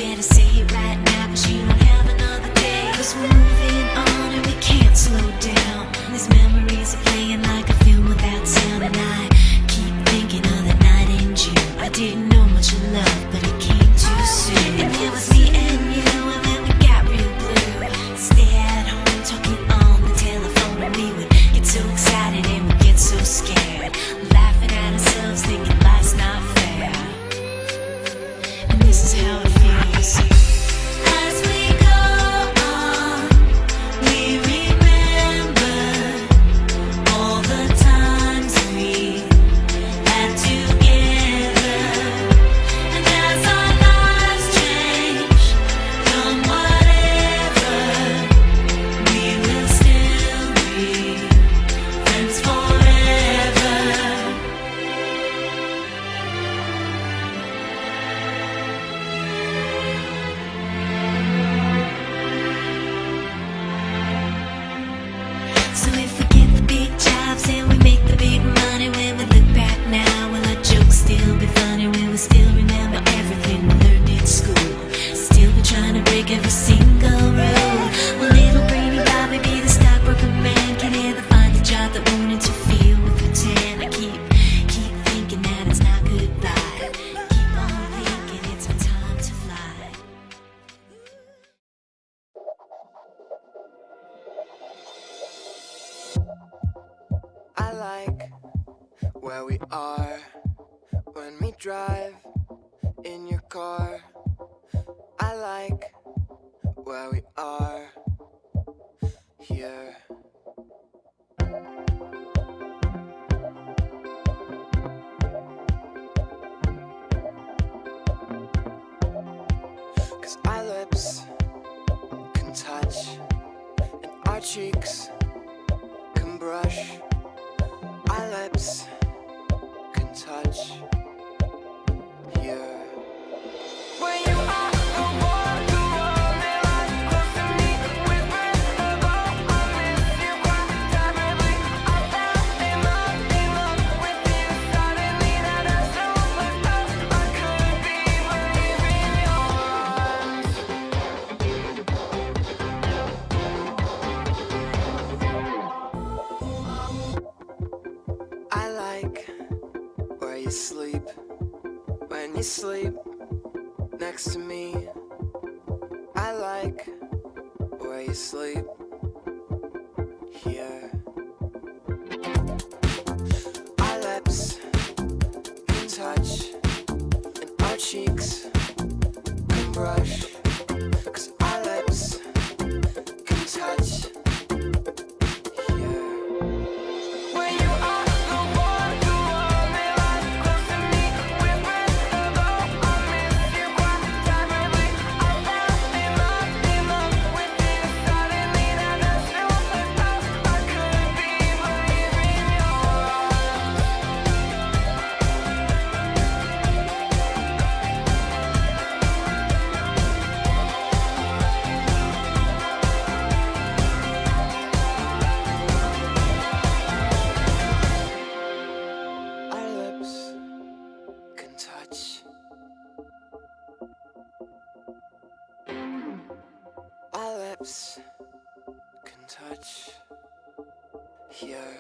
better say it right now, 'cause you don't have another day. 'Cause we're moving on and we can't slow down. These memories are playing like a film without sound, and I keep thinking of the night in June. I didn't know much of love, but it came too soon. And it was me and you, and then we got real blue. Stay at home talking on the telephone, and we would get so excited and we'd get so scared, laughing at ourselves, thinking life's not fair. And this is how it feels. As we go on, we remember all the times we had together. And as our lives change from whatever, we will still be friends forever. So if we get the big jobs and we make the big money, when we look back now, will our jokes still be funny? Will we still remember everything we learned in school? Still be trying to break every single rule? Will little brainy Bobby be the stockbroker man? Can he ever find a job that won't interfere with pretend? I keep thinking that it's not goodbye. Keep on thinking it's my time to fly. I like where we are when we drive in your car. I like where we are here. Cause our lips can touch and our cheeks can brush. Our lips can touch here. When you are the one who only lies close to me, whispering about I miss you quite terribly. I fell in love with you suddenly, that as soon as I could be waving your arms. I like where you sleep when you sleep next to me. I like where you sleep here. Our lips can touch and our cheeks can brush. 'Cause our lips can touch here. When you are the one who only lies close to me, whispering about I miss you quite terribly. I fell in love with you suddenly, that as soon as I could be waving your arms. Our lips can touch. Our lips can touch here.